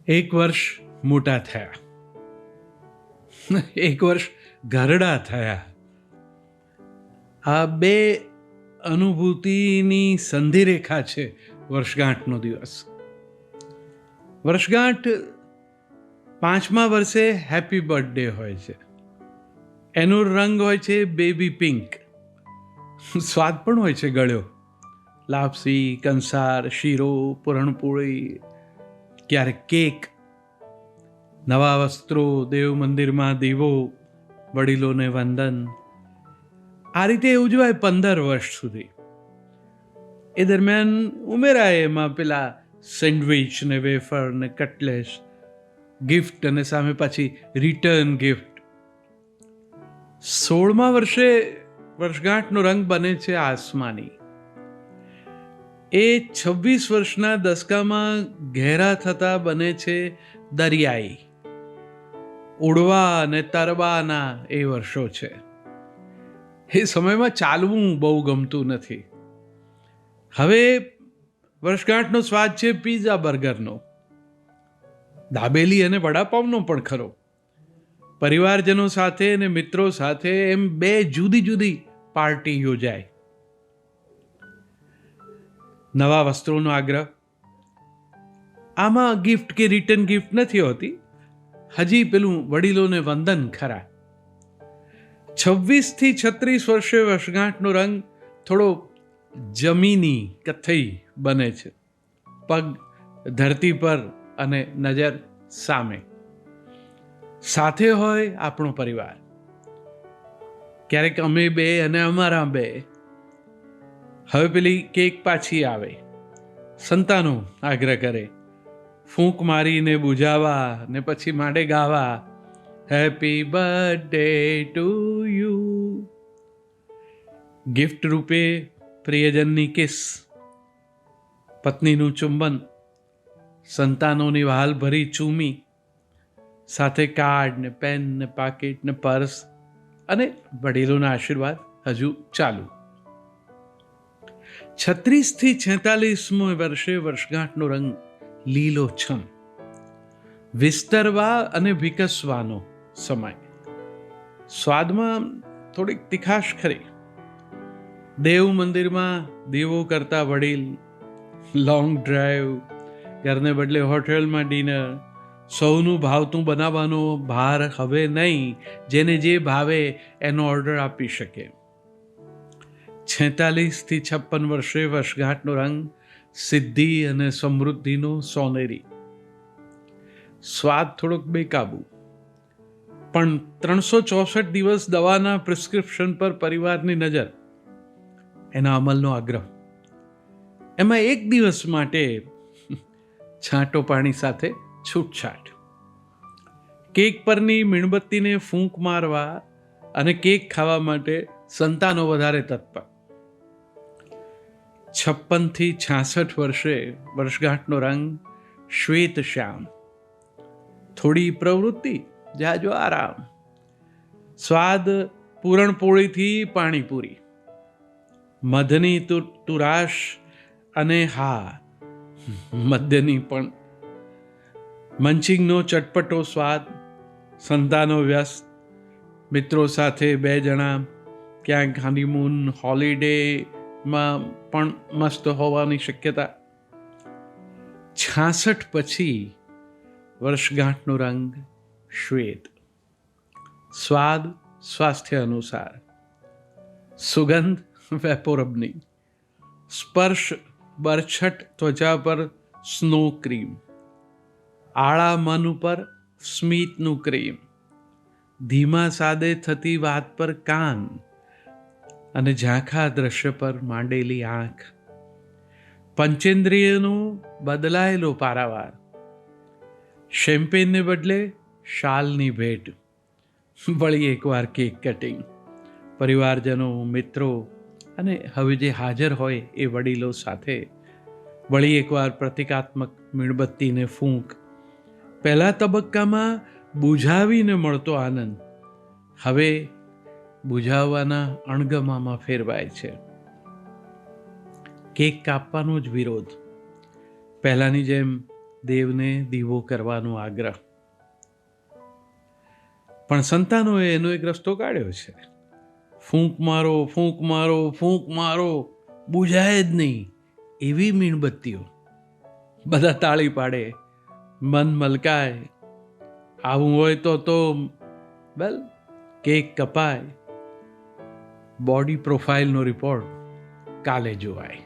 એક વર્ષ મોટા થયા, એક વર્ષ ઘરડા થયા. આ બે અનુભૂતિની સંધિરેખા છે વર્ષગાંઠનો દિવસ. વર્ષગાંઠ 5મા વર્ષે હેપી બર્થડે હોય છે. એનો રંગ હોય છે બેબી પિંક. સ્વાદ પણ હોય છે ગળ્યો, લાપસી, કંસાર, શીરો, પૂરણપોળી, ક્યારેક કેક, નવા વસ્ત્રો, દેવ મંદિરમાં દીવો, વડીલોને વંદન. આ રીતે ઉજવાય 15 વર્ષ સુધી. એ દરમિયાન ઉમેરાય એમાં પેલા સેન્ડવિચ ને વેફર ને કટલેસ, ગિફ્ટ અને સામે પાછી રિટર્ન ગિફ્ટ. 16મા વર્ષે વર્ષગાંઠનો રંગ બને છે આસમાની. એ 26 વર્ષના દસકામાં ઘેરા થતા બને છે દરિયાઈ. ઉડવા અને તરવાના એ વર્ષો છે. એ સમયમાં ચાલવું બહુ ગમતું નથી. હવે વર્ષગાંઠનો સ્વાદ છે પીઝા બર્ગરનો, દાબેલી અને વડાપાવનો પણ ખરો. પરિવારજનો સાથે અને મિત્રો સાથે એમ બે જુદી જુદી પાર્ટી યોજાય. નવા વસ્ત્રોનો આગ્રહ. આમાં ગિફ્ટ કે રિટર્ન ગિફ્ટ નથી હોતી, હજી પેલું વડીલોને વંદન ખરા. 26 થી 36 વર્ષે વર્ષગાંઠનો રંગ થોડો જમીની કથ્થઈ બને છે. પગ ધરતી પર અને નજર સામે. સાથે હોય આપણો પરિવાર. ક્યારેક અમે બે અને અમારા બે. હવે પેલી કેક પાછી આવે. સંતાનો આગ્રહ કરે, ફૂંક મારીને બુઝાવા ને પછી માંડે ગાવા, happy birthday to you. Gift રૂપે પ્રિયજનની કિસ, પત્નીનું ચુંબન, સંતાનોની વહાલ ભરી ચૂમી, સાથે કાર્ડ ને પેન ને પાકીટ ને પર્સ અને વડીલોના આશીર્વાદ હજુ ચાલુ. 36 થી 46મો વર્ષે વર્ષગાંઠનો રંગ લીલોછમ, વિસ્તરવા અને વિકસવાનો સમય. સ્વાદમાં થોડીક તીખાશ ખરી. દેવ મંદિરમાં દીવો કરતા વડીલ, લોંગ ડ્રાઈવ, ઘરને બદલે હોટેલમાં ડિનર, સૌનું ભાવતું બનાવવાનો ભાર હવે નહીં, જેને જે ભાવે એનો ઓર્ડર આપી શકે. 46 થી 56 વર્ષે વર્ષગાંઠનો રંગ સિદ્ધિ અને સમૃદ્ધિનો સોનેરી. સ્વાદ થોડોક બેકાબુ, પણ 364 દિવસ દવાના પ્રિસ્ક્રિપ્શન પર પરિવારની નજર, એના અમલનો આગ્રહ. એમાં એક દિવસ માટે છાંટો પાણી સાથે છૂટછાટ. કેક પરની મીણબત્તીને ફૂંક મારવા અને કેક ખાવા માટે સંતાનો વધારે તત્પર. 56 થી 66 વર્ષે વર્ષગાંઠનો રંગ શ્વેત શ્યામ. થોડી પ્રવૃત્તિ, જાજો આરામ. સ્વાદ પૂરણપોળીથી પાણીપુરી, મધની તુરાશ અને હા, મદ્યની પણ. મંચિંગનો ચટપટો સ્વાદ. સંતાનો વ્યસ્ત, મિત્રો સાથે 2 જણા, ક્યાંક હનીમૂન હોલિડેમાં પણ મસ્ત હોવાની શક્યતા. 66 પછી વર્ષગાંઠનો રંગ શ્વેત. સ્વાદ સ્વાસ્થ્ય અનુસાર, સુગંધ વેપોરબની, સ્પર્શ બરછટ ત્વચા પર સ્નો ક્રીમ, આળા મન ઉપર સ્મિતનું ક્રીમ, ધીમા સાદે થતી વાત પર કાન અને ઝાંખા દ્રશ્ય પર માંડેલી આંખ. પંચેન્દ્રિયનો બદલાયેલો પારાવાર. શેમ્પેનને બદલે શાલની ભેટ. વળી એકવાર કેક કટિંગ. પરિવારજનો, મિત્રો અને હવે જે હાજર હોય એ વડીલો સાથે વળી એકવાર પ્રતિકાત્મક મીણબત્તીને ફૂંક. પહેલા તબક્કામાં બુઝાવીને મળતો આનંદ હવે બુઝાવવાના અણગમામાં ફેરવાય છે. કેક કાપવાનો જ વિરોધ. પહેલાંની જેમ દેવને દીવો કરવાનો આગ્રહ. પણ સંતાનોએ એનો એક રસ્તો કાઢ્યો છે. ફૂંક મારો, ફૂંક મારો, ફૂંક મારો, બુઝાય જ નહીં એવી મીણબત્તીઓ. બધા તાળી પાડે, મન મલકાય. આવું હોય તો વેલ કેક કપાય. બોડી પ્રોફાઇલનો રિપોર્ટ કાલે જોવાય.